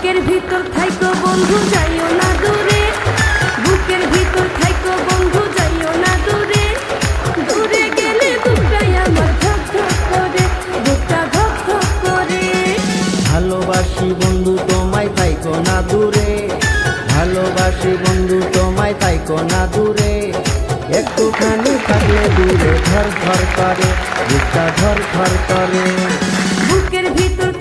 বুকের ভিতর থাইকো বন্ধু যাইও না দূরে, বুকের ভিতর থাইকো বন্ধু যাইও না দূরে, দূরে গেলে বুকটাই আমার ধক ধক করে, বুকটা ধক ধক করে। ভালোবাসি বন্ধু তোমায় থাইকো না দূরে, ভালোবাসি বন্ধু তোমায় থাইকো না দূরে, একটুখানি থাকলে দূরে ধর ধর করে, বুকটা ধর ধর করে। বুকের ভিতর